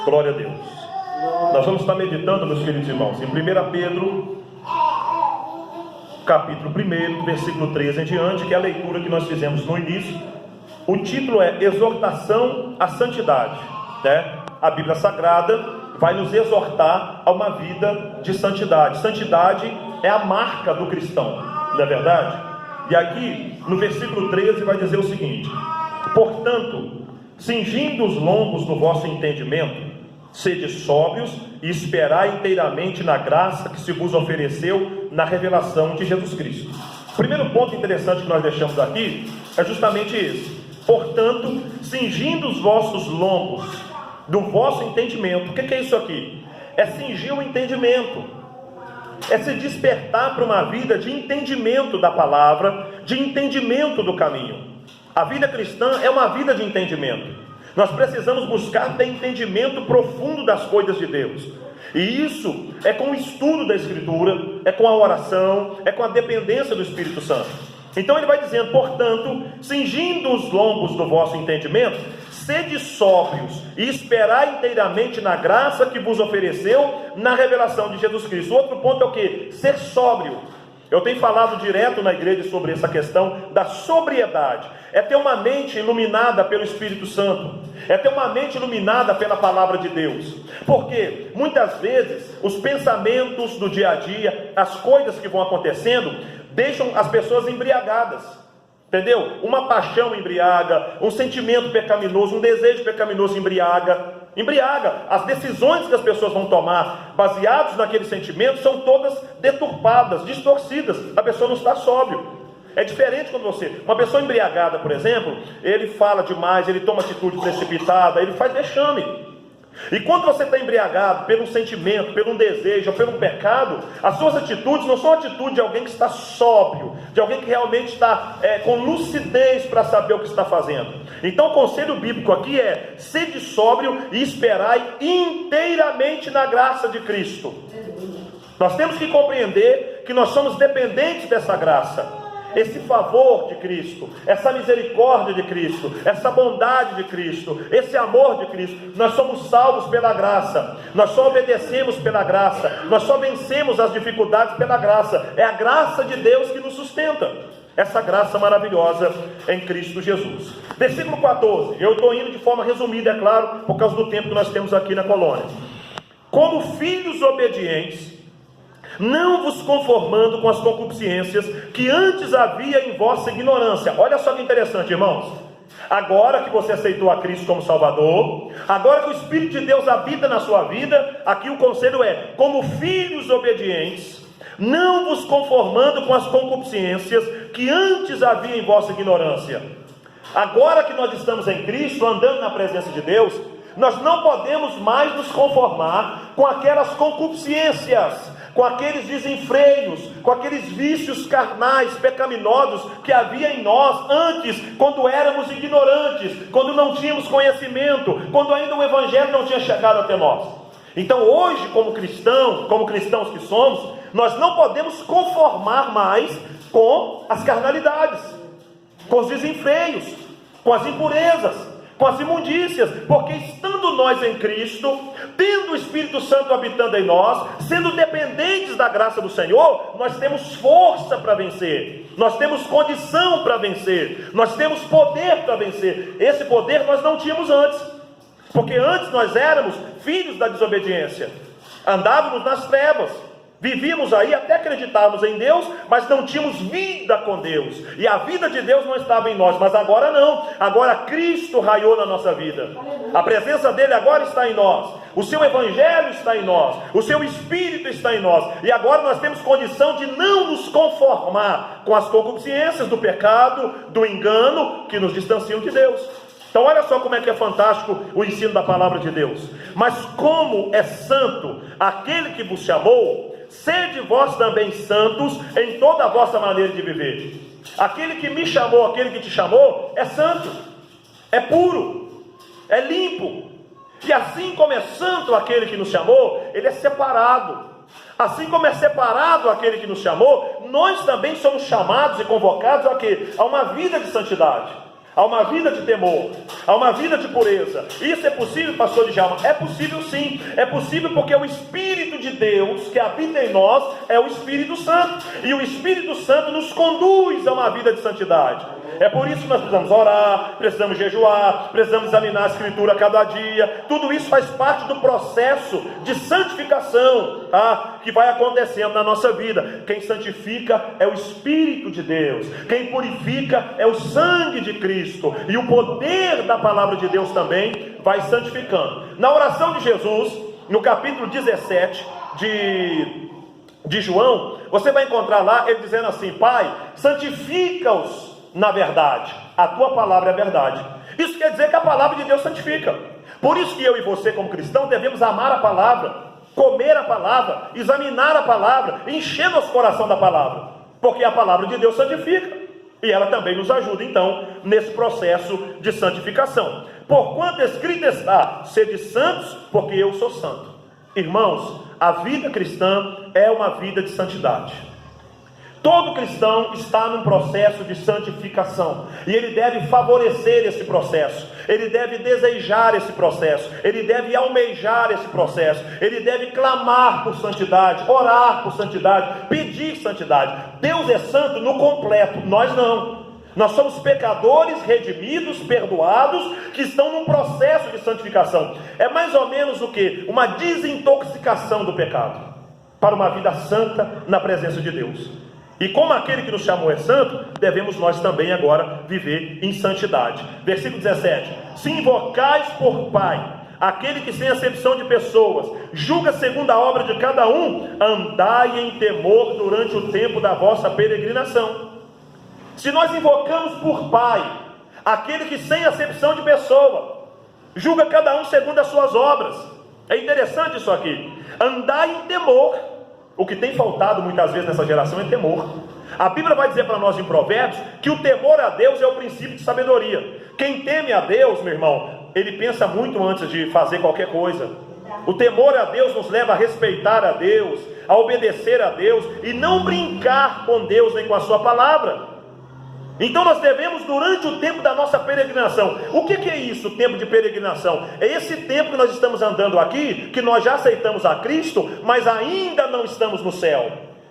Glória a Deus. Nós vamos estar meditando, meus queridos irmãos, em 1 Pedro, capítulo 1, versículo 13 em diante, que é a leitura que nós fizemos no início. O título é Exortação à Santidade, né? A Bíblia Sagrada vai nos exortar a uma vida de santidade. Santidade é a marca do cristão, não é verdade? E aqui, no versículo 13, vai dizer o seguinte: portanto, cingindo os lombos do vosso entendimento, sede sóbrios e esperai inteiramente na graça que se vos ofereceu na revelação de Jesus Cristo. O primeiro ponto interessante que nós deixamos aqui é justamente esse: portanto, cingindo os vossos lombos do vosso entendimento. O que é isso aqui? É cingir o entendimento, é se despertar para uma vida de entendimento da palavra, de entendimento do caminho. A vida cristã é uma vida de entendimento. Nós precisamos buscar ter entendimento profundo das coisas de Deus. E isso é com o estudo da Escritura, é com a oração, é com a dependência do Espírito Santo. Então ele vai dizendo, portanto, cingindo os lombos do vosso entendimento, sede sóbrios e esperai inteiramente na graça que vos ofereceu na revelação de Jesus Cristo. O outro ponto é o quê? Ser sóbrio. Eu tenho falado direto na igreja sobre essa questão da sobriedade. É ter uma mente iluminada pelo Espírito Santo. É ter uma mente iluminada pela palavra de Deus. Porque muitas vezes os pensamentos do dia a dia, as coisas que vão acontecendo, deixam as pessoas embriagadas. Entendeu? Uma paixão embriaga, um sentimento pecaminoso, um desejo pecaminoso embriaga. As decisões que as pessoas vão tomar baseados naquele sentimento são todas deturpadas, distorcidas. A pessoa não está sóbrio. É diferente quando uma pessoa embriagada, por exemplo, ele fala demais, ele toma atitude precipitada, ele faz vexame. E quando você está embriagado pelo sentimento, pelo desejo, pelo pecado, as suas atitudes não são atitudes de alguém que está sóbrio, de alguém que realmente está com lucidez para saber o que está fazendo. Então o conselho bíblico aqui é: sede sóbrio e esperai inteiramente na graça de Cristo. Nós temos que compreender que nós somos dependentes dessa graça. Esse favor de Cristo, essa misericórdia de Cristo, essa bondade de Cristo, esse amor de Cristo. Nós somos salvos pela graça, nós só obedecemos pela graça, nós só vencemos as dificuldades pela graça. É a graça de Deus que nos sustenta, essa graça maravilhosa em Cristo Jesus. Versículo 14, eu estou indo de forma resumida, é claro, por causa do tempo que nós temos aqui na colônia. Como filhos obedientes, não vos conformando com as concupiscências que antes havia em vossa ignorância. Olha só que interessante, irmãos. Agora que você aceitou a Cristo como Salvador, agora que o Espírito de Deus habita na sua vida, aqui o conselho é: como filhos obedientes, não vos conformando com as concupiscências que antes havia em vossa ignorância. Agora que nós estamos em Cristo, andando na presença de Deus, nós não podemos mais nos conformar com aquelas concupiscências, com aqueles desenfreios, com aqueles vícios carnais, pecaminosos que havia em nós antes, quando éramos ignorantes, quando não tínhamos conhecimento, quando ainda o Evangelho não tinha chegado até nós. Então hoje, como cristãos que somos, nós não podemos conformar mais com as carnalidades, com os desenfreios, com as impurezas, com as imundícias, porque estando nós em Cristo, tendo o Espírito Santo habitando em nós, sendo dependentes da graça do Senhor, nós temos força para vencer, nós temos condição para vencer, nós temos poder para vencer. Esse poder nós não tínhamos antes, porque antes nós éramos filhos da desobediência, andávamos nas trevas, vivíamos aí, até acreditávamos em Deus, mas não tínhamos vida com Deus, e a vida de Deus não estava em nós. Mas agora não, agora Cristo raiou na nossa vida, a presença dele agora está em nós, o seu Evangelho está em nós, o seu Espírito está em nós, e agora nós temos condição de não nos conformar com as concupiscências do pecado, do engano, que nos distanciam de Deus. Então olha só como é que é fantástico o ensino da palavra de Deus. Mas como é santo aquele que vos chamou, sede vós também santos em toda a vossa maneira de viver. Aquele que me chamou, aquele que te chamou, é santo, é puro, é limpo. E assim como é santo aquele que nos chamou, ele é separado. Assim como é separado aquele que nos chamou, nós também somos chamados e convocados a quê? A uma vida de santidade, a uma vida de temor, a uma vida de pureza. Isso é possível, pastor Djalma? É possível sim, é possível porque o Espírito de Deus que habita em nós é o Espírito Santo, e o Espírito Santo nos conduz a uma vida de santidade. É por isso que nós precisamos orar, precisamos jejuar, precisamos examinar a Escritura a cada dia. Tudo isso faz parte do processo de santificação, tá? Que vai acontecendo na nossa vida. Quem santifica é o Espírito de Deus, quem purifica é o sangue de Cristo, e o poder da palavra de Deus também vai santificando. Na oração de Jesus, no capítulo 17 de João, você vai encontrar lá ele dizendo assim: Pai, santifica-os na verdade, a tua palavra é verdade. Isso quer dizer que a palavra de Deus santifica. Por isso que eu e você como cristão devemos amar a palavra, comer a palavra, examinar a palavra, encher nosso coração da palavra, porque a palavra de Deus santifica, e ela também nos ajuda então nesse processo de santificação. Porquanto escrito está: sede santos, porque eu sou santo. Irmãos, a vida cristã é uma vida de santidade. Todo cristão está num processo de santificação, e ele deve favorecer esse processo, ele deve desejar esse processo, ele deve almejar esse processo, ele deve clamar por santidade, orar por santidade, pedir santidade. Deus é santo no completo, nós não. Nós somos pecadores redimidos, perdoados, que estão num processo de santificação. É mais ou menos o que? Uma desintoxicação do pecado, para uma vida santa na presença de Deus. E como aquele que nos chamou é santo, devemos nós também agora viver em santidade. Versículo 17: se invocais por Pai aquele que sem acepção de pessoas julga segundo a obra de cada um, andai em temor durante o tempo da vossa peregrinação. Se nós invocamos por Pai aquele que sem acepção de pessoa julga cada um segundo as suas obras, é interessante isso aqui: andai em temor. O que tem faltado muitas vezes nessa geração é temor. A Bíblia vai dizer para nós em Provérbios que o temor a Deus é o princípio de sabedoria. Quem teme a Deus, meu irmão, ele pensa muito antes de fazer qualquer coisa. O temor a Deus nos leva a respeitar a Deus, a obedecer a Deus e não brincar com Deus nem com a sua palavra. Então nós devemos, durante o tempo da nossa peregrinação. O que é isso, o tempo de peregrinação? É esse tempo que nós estamos andando aqui, que nós já aceitamos a Cristo, mas ainda não estamos no céu.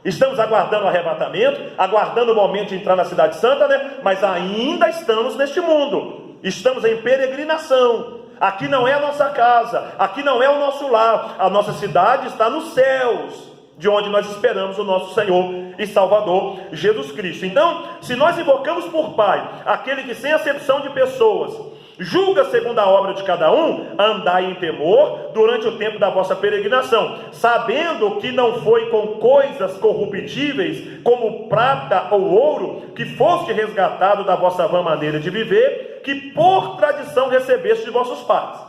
Estamos aguardando o arrebatamento, aguardando o momento de entrar na cidade santa, né? Mas ainda estamos neste mundo, estamos em peregrinação. Aqui não é a nossa casa, aqui não é o nosso lar, a nossa cidade está nos céus, de onde nós esperamos o nosso Senhor e Salvador Jesus Cristo. Então, se nós invocamos por Pai aquele que sem acepção de pessoas julga segundo a obra de cada um, andai em temor durante o tempo da vossa peregrinação, sabendo que não foi com coisas corruptíveis, como prata ou ouro, que foste resgatado da vossa vã maneira de viver, que por tradição recebeste de vossos pais.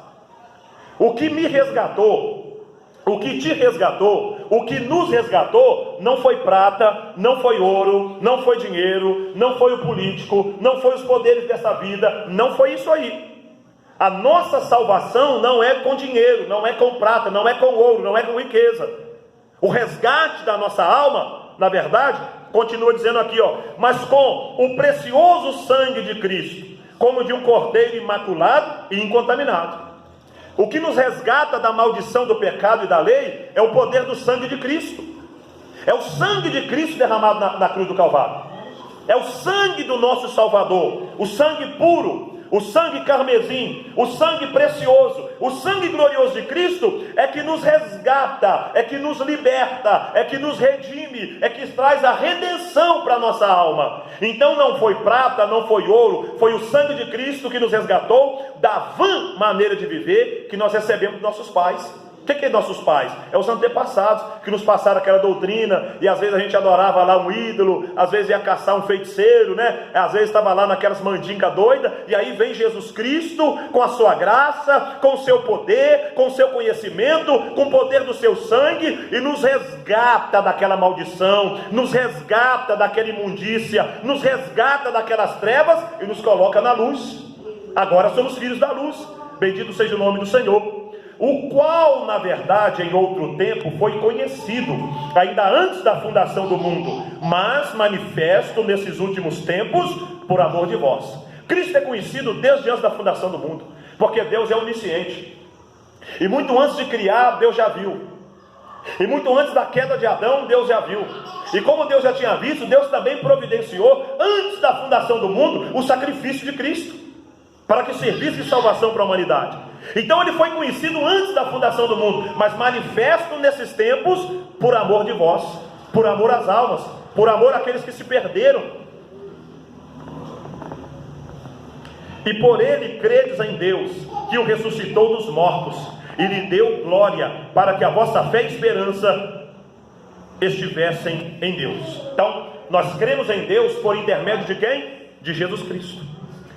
O que me resgatou, o que te resgatou, o que nos resgatou, não foi prata, não foi ouro, não foi dinheiro, não foi o político, não foi os poderes dessa vida, não foi isso aí. A nossa salvação não é com dinheiro, não é com prata, não é com ouro, não é com riqueza. O resgate da nossa alma, na verdade, continua dizendo aqui, mas com o precioso sangue de Cristo, como de um cordeiro imaculado e incontaminado. O que nos resgata da maldição do pecado e da lei é o poder do sangue de Cristo. É o sangue de Cristo derramado na cruz do Calvário. É o sangue do nosso Salvador, o sangue puro, o sangue carmesim, o sangue precioso, o sangue glorioso de Cristo é que nos resgata, é que nos liberta, é que nos redime, é que traz a redenção para a nossa alma. Então não foi prata, não foi ouro, foi o sangue de Cristo que nos resgatou da vã maneira de viver que nós recebemos dos nossos pais. O que é nossos pais? É os antepassados que nos passaram aquela doutrina, e às vezes a gente adorava lá um ídolo, às vezes ia caçar um feiticeiro, né? Às vezes estava lá naquelas mandingas doidas, e aí vem Jesus Cristo com a sua graça, com o seu poder, com o seu conhecimento, com o poder do seu sangue, e nos resgata daquela maldição, nos resgata daquela imundícia, nos resgata daquelas trevas e nos coloca na luz. Agora somos filhos da luz, bendito seja o nome do Senhor. O qual, na verdade, em outro tempo foi conhecido, ainda antes da fundação do mundo, mas manifesto nesses últimos tempos, por amor de vós. Cristo é conhecido desde antes da fundação do mundo, porque Deus é onisciente. E muito antes de criar, Deus já viu. E muito antes da queda de Adão, Deus já viu. E como Deus já tinha visto, Deus também providenciou, antes da fundação do mundo, o sacrifício de Cristo, para que servisse de salvação para a humanidade. Então ele foi conhecido antes da fundação do mundo, mas manifesto nesses tempos, por amor de vós, por amor às almas, por amor àqueles que se perderam. E por ele credes em Deus, que o ressuscitou dos mortos, e lhe deu glória, para que a vossa fé e esperança estivessem em Deus. Então, nós cremos em Deus por intermédio de quem? De Jesus Cristo.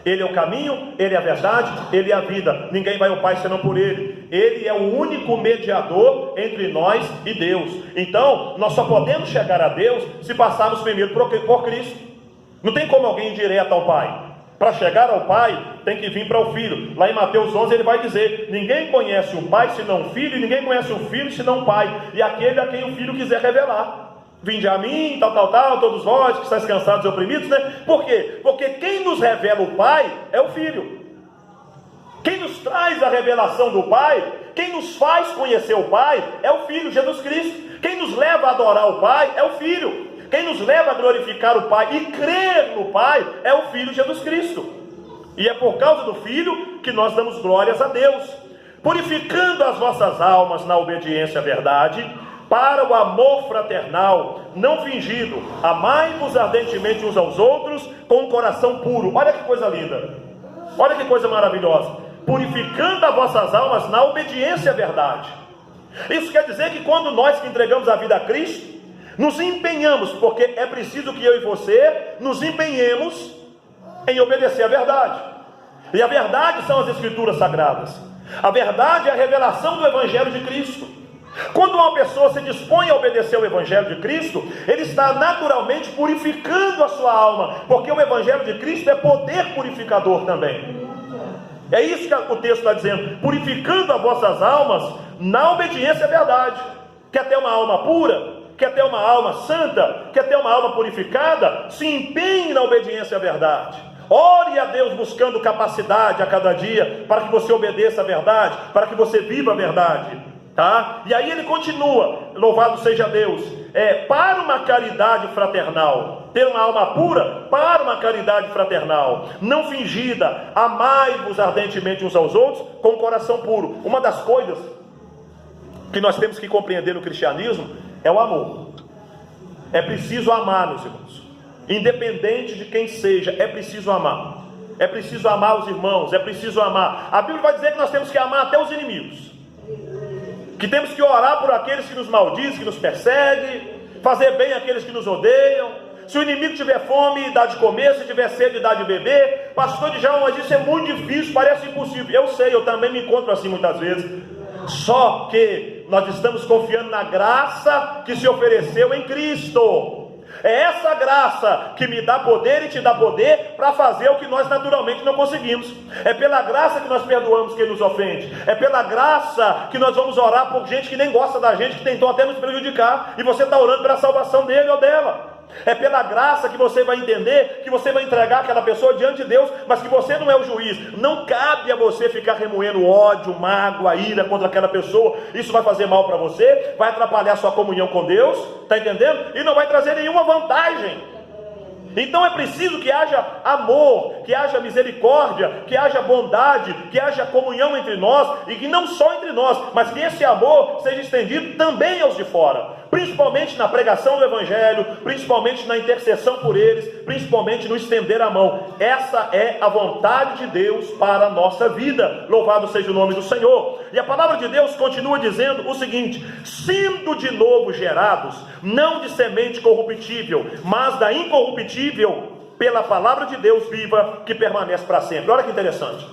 Ele é o caminho, Ele é a verdade, Ele é a vida. Ninguém vai ao Pai senão por Ele. Ele é o único mediador entre nós e Deus. Então, nós só podemos chegar a Deus se passarmos primeiro por Cristo. Não tem como alguém ir direto ao Pai. Para chegar ao Pai, tem que vir para o Filho. Lá em Mateus 11 ele vai dizer: ninguém conhece o Pai senão o Filho, e ninguém conhece o Filho senão o Pai, e aquele a quem o Filho quiser revelar. Vinde a mim, todos vós que estáis cansados e oprimidos, né? Por quê? Porque quem nos revela o Pai é o Filho. Quem nos traz a revelação do Pai, quem nos faz conhecer o Pai é o Filho, Jesus Cristo. Quem nos leva a adorar o Pai é o Filho. Quem nos leva a glorificar o Pai e crer no Pai é o Filho Jesus Cristo. E é por causa do Filho que nós damos glórias a Deus, purificando as vossas almas na obediência à verdade, para o amor fraternal, não fingido. Amai-vos ardentemente uns aos outros com um coração puro. Olha que coisa linda, olha que coisa maravilhosa. Purificando as vossas almas na obediência à verdade. Isso quer dizer que quando nós que entregamos a vida a Cristo, nos empenhamos, porque é preciso que eu e você nos empenhemos em obedecer a verdade. E a verdade são as Escrituras Sagradas. A verdade é a revelação do Evangelho de Cristo. Quando uma pessoa se dispõe a obedecer ao Evangelho de Cristo, ele está naturalmente purificando a sua alma, porque o Evangelho de Cristo é poder purificador também. É isso que o texto está dizendo: purificando as vossas almas na obediência à verdade. Quer ter uma alma pura? Quer ter uma alma santa? Quer ter uma alma purificada? Se empenhe na obediência à verdade. Ore a Deus buscando capacidade a cada dia, para que você obedeça a verdade, para que você viva a verdade, tá? E aí ele continua, louvado seja Deus, para uma caridade fraternal, ter uma alma pura, para uma caridade fraternal, não fingida, amai-vos ardentemente uns aos outros, com o coração puro. Uma das coisas que nós temos que compreender no cristianismo é o amor. É preciso amar, meus irmãos. Independente de quem seja, é preciso amar. É preciso amar os irmãos, é preciso amar. A Bíblia vai dizer que nós temos que amar até os inimigos. Que temos que orar por aqueles que nos maldizem, que nos perseguem, fazer bem àqueles que nos odeiam. Se o inimigo tiver fome, dá de comer. Se tiver sede, dá de beber. Pastor Djalma, mas isso é muito difícil, parece impossível. Eu sei, eu também me encontro assim muitas vezes. Só que nós estamos confiando na graça que se ofereceu em Cristo. É essa graça que me dá poder e te dá poder para fazer o que nós naturalmente não conseguimos. É pela graça que nós perdoamos quem nos ofende. É pela graça que nós vamos orar por gente que nem gosta da gente, que tentou até nos prejudicar, e você está orando pela salvação dele ou dela. É pela graça que você vai entender que você vai entregar aquela pessoa diante de Deus, mas que você não é o juiz. Não cabe a você ficar remoendo ódio, mágoa, ira contra aquela pessoa. Isso vai fazer mal para você, vai atrapalhar a sua comunhão com Deus, está entendendo? E não vai trazer nenhuma vantagem. Então é preciso que haja amor, que haja misericórdia, que haja bondade, que haja comunhão entre nós, e que não só entre nós, mas que esse amor seja estendido também aos de fora, principalmente na pregação do Evangelho, principalmente na intercessão por eles, principalmente no estender a mão. Essa é a vontade de Deus para a nossa vida. Louvado seja o nome do Senhor. E a palavra de Deus continua dizendo o seguinte: sendo de novo gerados, não de semente corruptível, mas da incorruptível, pela palavra de Deus viva, que permanece para sempre. Olha que interessante.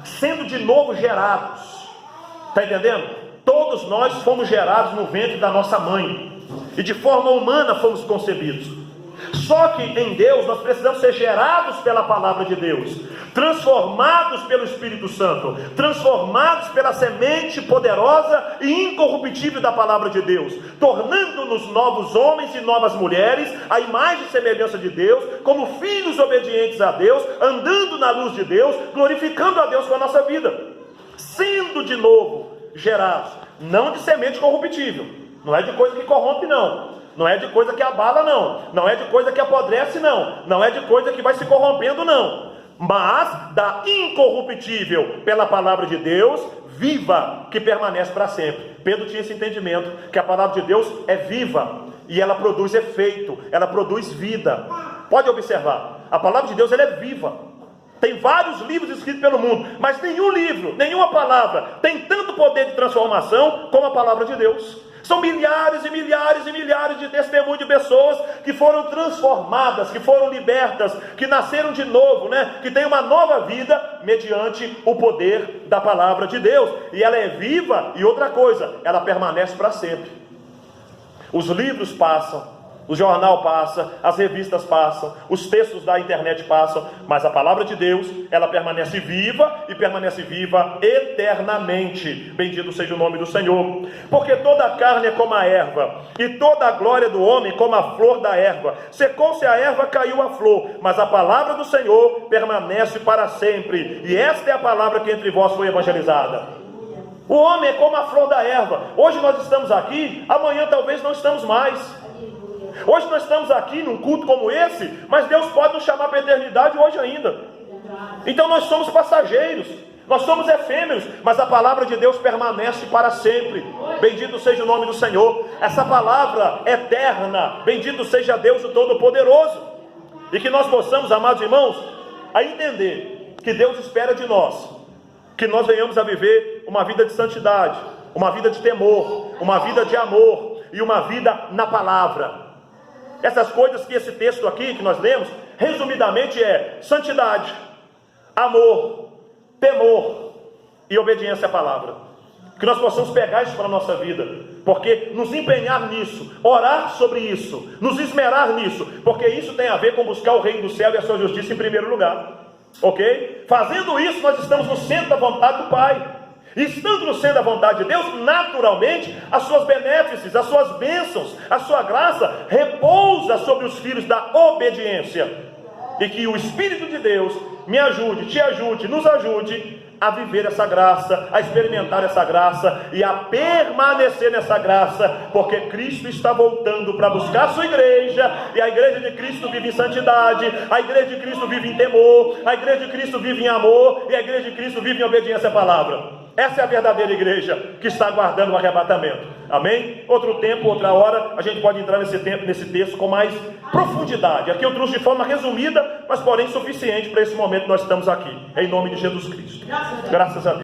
Sendo de novo gerados, está entendendo? Todos nós fomos gerados no ventre da nossa mãe, e de forma humana fomos concebidos. Só que em Deus nós precisamos ser gerados pela palavra de Deus, transformados pelo Espírito Santo, transformados pela semente poderosa e incorruptível da palavra de Deus, tornando-nos novos homens e novas mulheres, à imagem e semelhança de Deus, como filhos obedientes a Deus, andando na luz de Deus, glorificando a Deus com a nossa vida, sendo de novo gerados, não de semente corruptível, não é de coisa que corrompe não é de coisa que abala não é de coisa que apodrece não é de coisa que vai se corrompendo não, mas da incorruptível pela palavra de Deus, viva, que permanece para sempre. Pedro tinha esse entendimento, que a palavra de Deus é viva, e ela produz efeito, ela produz vida. Pode observar, a palavra de Deus ela é viva. Tem vários livros escritos pelo mundo, mas nenhum livro, nenhuma palavra tem tanto poder de transformação como a palavra de Deus. São milhares e milhares e milhares de testemunhos de pessoas que foram transformadas, que foram libertas, que nasceram de novo, que têm uma nova vida mediante o poder da palavra de Deus. E ela é viva, e outra coisa, ela permanece para sempre. Os livros passam, o jornal passa, as revistas passam, os textos da internet passam, mas a palavra de Deus, ela permanece viva, e permanece viva eternamente. Bendito seja o nome do Senhor. Porque toda a carne é como a erva, e toda a glória do homem como a flor da erva. Secou-se a erva, caiu a flor, mas a palavra do Senhor permanece para sempre. E esta é a palavra que entre vós foi evangelizada. O homem é como a flor da erva. Hoje nós estamos aqui, amanhã talvez não estamos mais. Hoje nós estamos aqui num culto como esse, mas Deus pode nos chamar para a eternidade hoje ainda. Então nós somos passageiros, nós somos efêmeros, mas a palavra de Deus permanece para sempre. Bendito seja o nome do Senhor. Essa palavra eterna, bendito seja Deus o Todo-Poderoso. E que nós possamos, amados irmãos, a entender que Deus espera de nós, que nós venhamos a viver uma vida de santidade, uma vida de temor, uma vida de amor e uma vida na palavra. Essas coisas que esse texto aqui que nós lemos, resumidamente é santidade, amor, temor e obediência à palavra. Que nós possamos pegar isso para a nossa vida, porque nos empenhar nisso, orar sobre isso, nos esmerar nisso, porque isso tem a ver com buscar o reino do céu e a sua justiça em primeiro lugar, ok? Fazendo isso, nós estamos no centro da vontade do Pai. E estando no centro da vontade de Deus, naturalmente, as suas benéfices, as suas bênçãos, a sua graça repousa sobre os filhos da obediência. E que o Espírito de Deus me ajude, te ajude, nos ajude a viver essa graça, a experimentar essa graça e a permanecer nessa graça, porque Cristo está voltando para buscar a sua igreja, e a igreja de Cristo vive em santidade, a igreja de Cristo vive em temor, a igreja de Cristo vive em amor, e a igreja de Cristo vive em obediência à palavra. Essa é a verdadeira igreja que está aguardando o arrebatamento. Amém? Outro tempo, outra hora, a gente pode entrar nesse texto com mais profundidade. Aqui eu trouxe de forma resumida, mas porém suficiente para esse momento que nós estamos aqui. Em nome de Jesus Cristo. Graças a Deus.